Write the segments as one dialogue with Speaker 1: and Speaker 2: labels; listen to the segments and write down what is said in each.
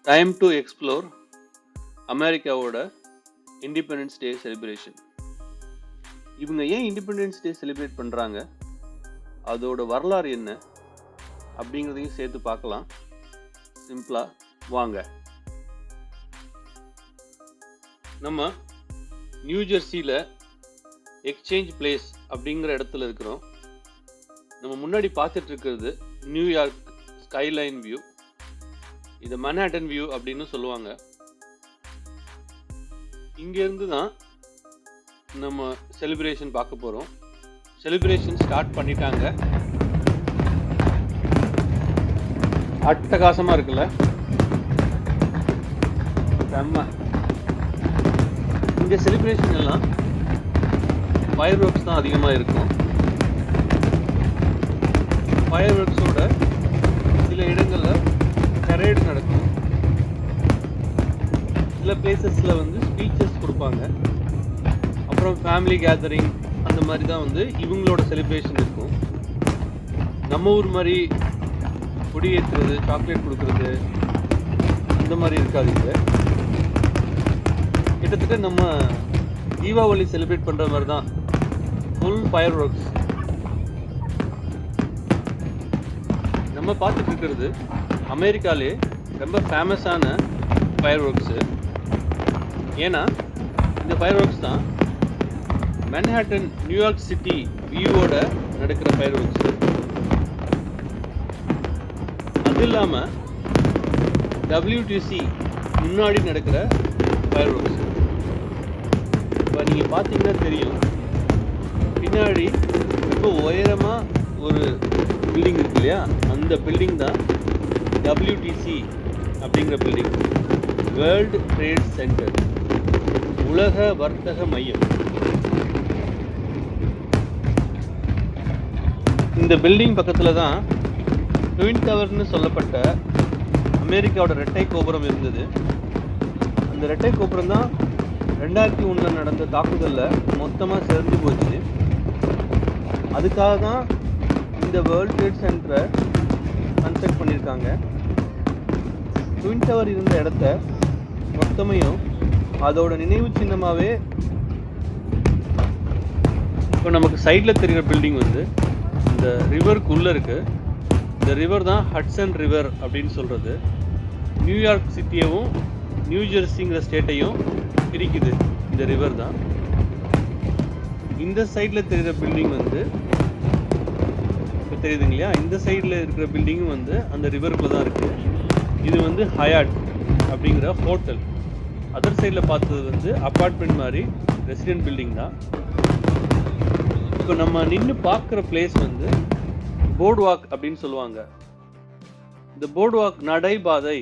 Speaker 1: Time to explore அமெரிக்காவோட independence day celebration. இவங்க ஏன் இண்டிபெண்டன்ஸ் டே செலிப்ரேட் பண்ணுறாங்க, அதோட வரலாறு என்ன அப்படிங்கிறதையும் சேர்த்து பார்க்கலாம். சிம்பிளாக வாங்க. நம்ம நியூ ஜெர்சியில் எக்ஸ்சேஞ்ச் பிளேஸ் அப்படிங்கிற இடத்துல இருக்கிறோம். நம்ம முன்னாடி பார்த்துட்டு இருக்கிறது நியூயார்க் ஸ்கைலைன் வியூ. இதை மன்ஹாட்டன் வியூ அப்படின்னு சொல்லுவாங்க. இங்கேருந்து தான் நம்ம செலிப்ரேஷன் பார்க்க போகிறோம். செலிப்ரேஷன் ஸ்டார்ட் பண்ணிட்டாங்க. அட்டகாசமாக இருக்குல்ல, செம்ம. இங்கே செலிப்ரேஷன் எல்லாம் ஃபயர் ஒர்க்ஸ் தான் அதிகமாக இருக்கும். ஃபயர் ஒர்க்ஸோட சில இடங்களில் பரேட் நடக்கும். சில பிளேசஸில் வந்து ஸ்பீச்சஸ் கொடுப்பாங்க. அப்புறம் ஃபேமிலி கேதரிங் அந்த மாதிரி தான் வந்து இவங்களோட செலிப்ரேஷன் இருக்கும். நம்ம ஊர் மாதிரி கொடியேற்றுறது, சாக்லேட் கொடுக்குறது இந்த மாதிரி இருக்காது. இங்கே கிட்டத்தட்ட நம்ம தீபாவளி செலிப்ரேட் பண்ணுற மாதிரி தான், ஃபுல் ஃபயர் ஒர்க்ஸ். நம்ம பார்த்துட்டு இருக்கிறது அமெரிக்காலே ரொம்ப ஃபேமஸான ஃபயர் ஒர்க்ஸு. ஏன்னா இந்த ஃபயர் ஒர்க்ஸ் தான் மன்ஹாட்டன் நியூயார்க் சிட்டி வியூவோட நடக்கிற ஃபயர் ஒர்க்ஸு. அது இல்லாமல் WTC முன்னாடி நடக்கிற ஃபயர் ஒர்க்ஸு. இப்போ நீங்கள் பார்த்தீங்கன்னா தெரியும், பின்னாடி ரொம்ப உயரமாக ஒரு பில்டிங் இருக்கு இல்லையா, அந்த பில்டிங் தான் WTC அப்படிங்கிற பில்டிங், வேர்ல்டு ட்ரேட் சென்டர், உலக வர்த்தக மையம். இந்த பில்டிங் பக்கத்தில் தான் ட்வின் டவர்னு சொல்லப்பட்ட அமெரிக்காவோட ரெட்டை கோபுரம் இருந்தது. அந்த ரெட்டை கோபுரம் தான் 2001 நடந்த தாக்குதலில் மொத்தமாக செஞ்சு போச்சு. அதுக்காக தான் இந்த வேர்ல்ட் ட்ரேட் சென்டரை கன்ஸ்ட்ரக்ட் பண்ணியிருக்காங்க. ட்வின் டவர் இருந்த இடத்த மொத்தமையும் அதோட நினைவு சின்னமாகவே இப்போ நமக்கு சைடில் தெரிகிற பில்டிங் வந்து இந்த ரிவருக்குள்ளே இருக்குது. இந்த ரிவர் தான் ஹட்சன் ரிவர் அப்படின்னு சொல்கிறது. நியூயார்க் சிட்டியவும் நியூ ஜெர்சிங்கிற ஸ்டேட்டையும் பிரிக்குது இந்த ரிவர் தான். இந்த சைடில் தெரிகிற பில்டிங் வந்து இப்போ தெரியுதுங்க இல்லையா, இந்த சைடில் இருக்கிற பில்டிங்கும் வந்து அந்த ரிவருக்குள்ளே தான் இருக்குது. இது வந்து ஹயாட் அப்படிங்கிற ஹோட்டல். அதர் சைடில் பார்த்தது வந்து அப்பார்ட்மெண்ட் மாதிரி ரெசிடென்ட் பில்டிங் தான். இப்போ நம்ம நின்று பார்க்குற பிளேஸ் வந்து போர்டு வாக் அப்படின்னு சொல்லுவாங்க. இந்த போர்டு வாக் நடைபாதை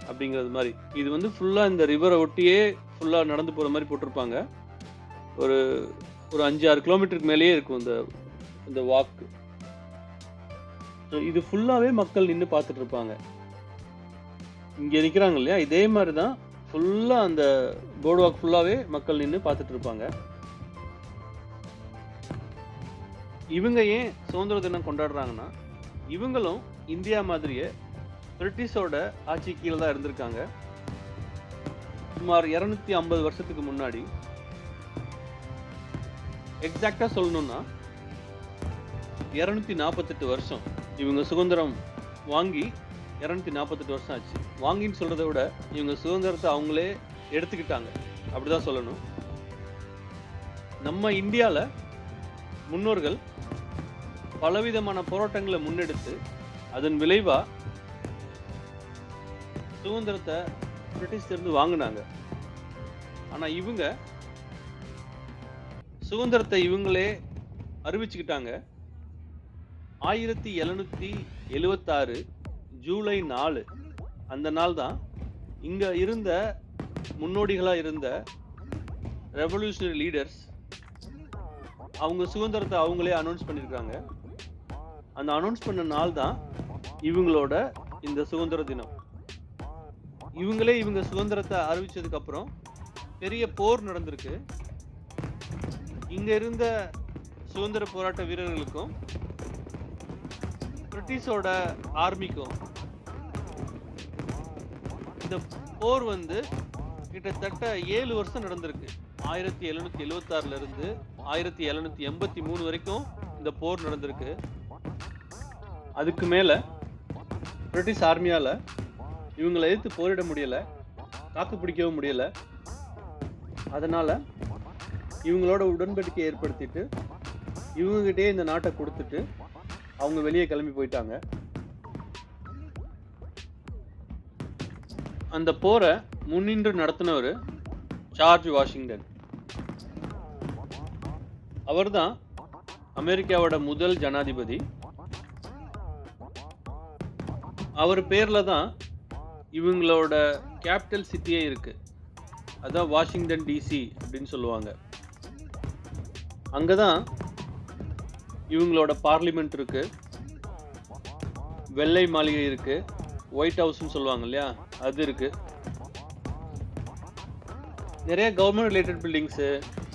Speaker 1: அப்படிங்கிறது மாதிரி, இது வந்து ஃபுல்லாக இந்த ரிவரை ஒட்டியே ஃபுல்லாக நடந்து போகிற மாதிரி போட்டிருப்பாங்க. ஒரு 5-6 கிலோமீட்டருக்கு மேலேயே இருக்கும் இந்த வாக்கு. இது ஃபுல்லாகவே மக்கள் நின்று பார்த்துட்டு இருப்பாங்க. இங்கே நிற்கிறாங்க இல்லையா, இதே மாதிரி தான் ஃபுல்லாக அந்த போர்டு வாக் ஃபுல்லாகவே மக்கள் நின்று பார்த்துட்டு இருப்பாங்க. இவங்க ஏன் சுதந்திர தினம் கொண்டாடுறாங்கன்னா, இவங்களும் இந்தியா மாதிரியே பிரிட்டிஷோட ஆட்சி கீழே தான் இருந்திருக்காங்க. சுமார் 250 வருஷத்துக்கு முன்னாடி, எக்ஸாக்டாக சொல்லணும்னா 248 வருஷம். இவங்க சுதந்திரம் வாங்கி 248 வருஷம் ஆச்சு. வாங்கின்னு சொல்கிறத விட இவங்க சுதந்திரத்தை அவங்களே எடுத்துக்கிட்டாங்க, அப்படிதான் சொல்லணும். நம்ம இந்தியாவில் முன்னோர்கள் பலவிதமான போராட்டங்களை முன்னெடுத்து அதன் விளைவாக சுதந்திரத்தை பிரிட்டிஷ்லேருந்து வாங்கினாங்க. ஆனால் இவங்க சுதந்திரத்தை இவங்களே அறிவிச்சுக்கிட்டாங்க. 1776 ஜூலை 4 அந்த நாள் தான் இங்கே இருந்த முன்னோடிகளாக இருந்த ரெவல்யூஷனரி லீடர்ஸ் அவங்க சுதந்திரத்தை அவங்களே அனௌன்ஸ் பண்ணியிருக்காங்க. அந்த அனௌன்ஸ் பண்ண நாள் தான் இவங்களோட இந்த சுதந்திர தினம். இவங்களே இவங்க சுதந்திரத்தை அறிவிச்சதுக்கப்புறம் பெரிய போர் நடந்திருக்கு. இங்கே இருந்த சுதந்திர போராட்ட வீரர்களுக்கும் பிரிட்டிஷோட ஆர்மிக்கும் இந்த போர் வந்து கிட்டத்தட்ட 7 வருஷம் நடந்திருக்கு. 1776 இருந்து 1783 வரைக்கும் இந்த போர் நடந்திருக்கு. அதுக்கு மேல பிரிட்டிஷ் ஆர்மியால இவங்களை எதிர்த்து போரிட முடியல, தாக்கு பிடிக்கவும் முடியல. அதனால இவங்களோட உடன்படிக்கை ஏற்படுத்திட்டு இவங்ககிட்டயே இந்த நாட்டை கொடுத்துட்டு அவங்க வெளியே கிளம்பி போயிட்டாங்க. அந்த போரை முன்னின்று நடத்தினவர் ஜார்ஜ் வாஷிங்டன். அவர்தான் அமெரிக்காவோட முதல் ஜனாதிபதி. அவர் பேர்ல தான் இவங்களோட கேபிட்டல் சிட்டியே இருக்கு. அதான் வாஷிங்டன் டிசி அப்படின்னு சொல்லுவாங்க. அங்கதான் இவங்களோட பார்லிமெண்ட் இருக்கு, வெள்ளை மாளிகை இருக்கு, ஒயிட் ஹவுஸ்ன்னு சொல்லுவாங்க இல்லையா, அது இருக்கு. நிறைய கவர்மெண்ட் ரிலேட்டட் பில்டிங்ஸு,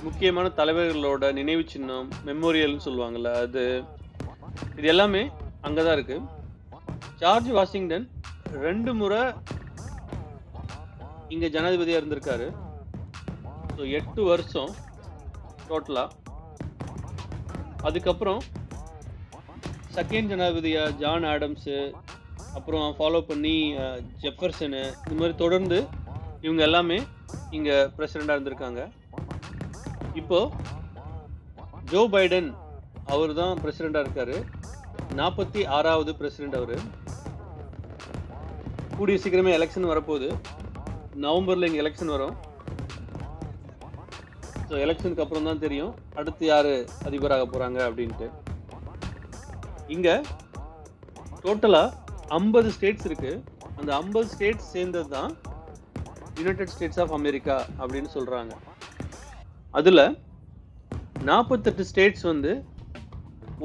Speaker 1: முக்கியமான தலைவர்களோட நினைவு சின்னம், மெமோரியல்னு சொல்லுவாங்கல்ல, அது இது எல்லாமே அங்கே தான் இருக்கு. ஜார்ஜ் வாஷிங்டன் 2 முறை இங்கே ஜனாதிபதியாக இருந்திருக்காரு. ஸோ 8 வருஷம் டோட்டலாக. அதுக்கப்புறம் செகண்ட் ஜனாதிபதியாக ஜான் ஆடம்ஸு, அப்புறம் ஃபாலோ பண்ணி ஜெஃபர்சனு, இந்த மாதிரி தொடர்ந்து இவங்க எல்லாமே இங்கே பிரசிடெண்டாக இருந்திருக்காங்க. இப்போது ஜோ பைடன் அவர் தான் பிரசிடெண்டாக இருக்கார். 46வது பிரசிடெண்ட் அவர். கூடிய சீக்கிரமே எலெக்ஷன் வரப்போகுது. நவம்பரில் இங்கே எலெக்ஷன் வரும். ஸோ எலெக்ஷனுக்கு அப்புறம் தான் தெரியும் அடுத்து யார் அதிபராக போகிறாங்க அப்படின்ட்டு. இங்கே டோட்டலாக 50 ஸ்டேட்ஸ் இருக்குது. அந்த 50 ஸ்டேட்ஸ் சேர்ந்தது தான் யுனைடெட் ஸ்டேட்ஸ் ஆஃப் அமெரிக்கா அப்படின்னு சொல்கிறாங்க. அதில் 48 ஸ்டேட்ஸ் வந்து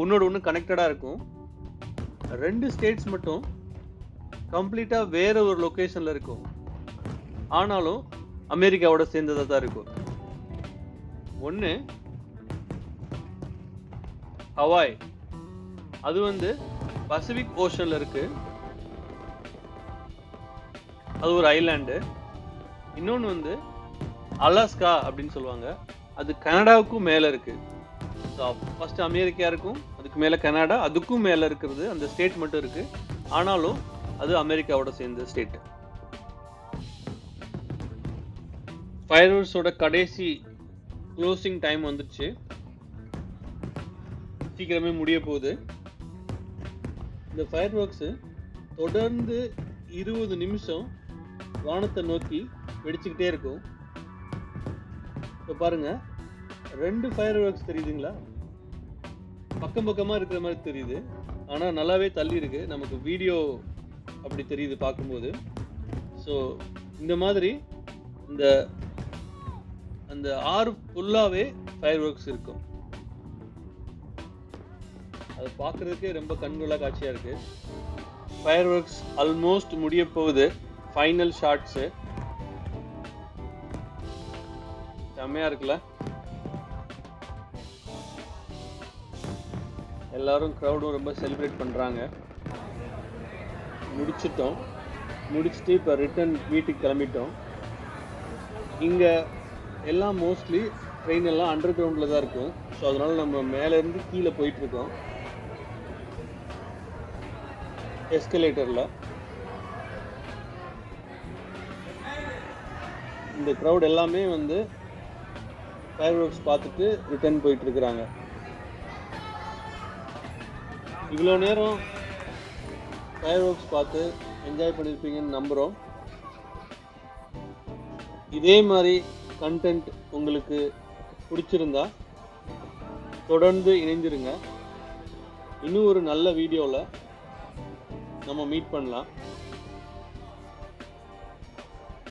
Speaker 1: ஒன்னோட ஒன்று கனெக்டடாக இருக்கும். 2 ஸ்டேட்ஸ் மட்டும் கம்ப்ளீட்டாக வேற ஒரு லொக்கேஷனில் இருக்கும். ஆனாலும் அமெரிக்காவோட சேர்ந்ததாக தான் இருக்கும். ஒன்று ஹவாய், அது வந்து பசிபிக் ஓஷனில் இருக்கு, அது ஒரு ஐலாண்டு. இன்னொன்று வந்து அலாஸ்கா அப்படின்னு சொல்லுவாங்க, அது கனடாவுக்கும் மேலே இருக்கு. ஸோ ஃபர்ஸ்ட் அமெரிக்கா இருக்கும், அதுக்கு மேலே கனடா, அதுக்கும் மேலே இருக்கிறது அந்த ஸ்டேட் மட்டும் இருக்கு. ஆனாலும் அது அமெரிக்காவோட சேர்ந்த ஸ்டேட். ஃபயர்வொர்க்ஸோட கடைசி க்ளோசிங் டைம் வந்துடுச்சு, சீக்கிரமே முடிய போகுது. இந்த ஃபயர்வொர்க்ஸ் தொடர்ந்து 20 நிமிஷம் வானத்தை நோக்கி வெடிச்சுக்கிட்டே இருக்கும். இப்போ பாருங்க, 2 ஃபயர்வொர்க்ஸ் தெரியுதுங்களா? பக்கம் பக்கமாக இருக்கிற மாதிரி தெரியுது, ஆனால் நல்லாவே தள்ளி இருக்கு. நமக்கு வீடியோ அப்படி தெரியுது பார்க்கும்போது. ஸோ இந்த மாதிரி அந்த ஆறு ஃபுல்லாகவே ஃபயர்வொர்க்ஸ் இருக்கும். அது பார்க்குறதுக்கே ரொம்ப கண்கொள்ளா காட்சியாக இருக்குது. ஃபயர்வொர்க்ஸ் ஆல்மோஸ்ட் முடிய போகுது. ஃபைனல் ஷாட்ஸு செம்மையாக இருக்குல்ல? எல்லாரும் க்ரௌடும் ரொம்ப செலிப்ரேட் பண்ணுறாங்க. முடிச்சுட்டு இப்போ ரிட்டர்ன் வீட்டுக்கு கிளம்பிட்டோம். இங்கே எல்லாம் மோஸ்ட்லி ட்ரெயின் எல்லாம் அண்டர் கிரவுண்டில் தான் இருக்கும். ஸோ அதனால் நம்ம மேலேருந்து கீழே போயிட்டுருக்கோம் எஸ்கலேட்டரில். இந்த க்ரௌட் எல்லாமே வந்து ஃபயர்வொர்க்ஸ் பார்த்துட்டு ரிட்டர்ன் போயிட்டுருக்குறாங்க. இவ்வளோ நேரம் ஃபயர்வொர்க்ஸ் பார்த்து என்ஜாய் பண்ணியிருப்பீங்கன்னு நம்புகிறோம். இதே மாதிரி கண்டென்ட் உங்களுக்கு பிடிச்சிருந்தா தொடர்ந்து இணைந்திருங்க. இன்னும் ஒரு நல்ல வீடியோவில் நம்ம மீட் பண்ணலாம்.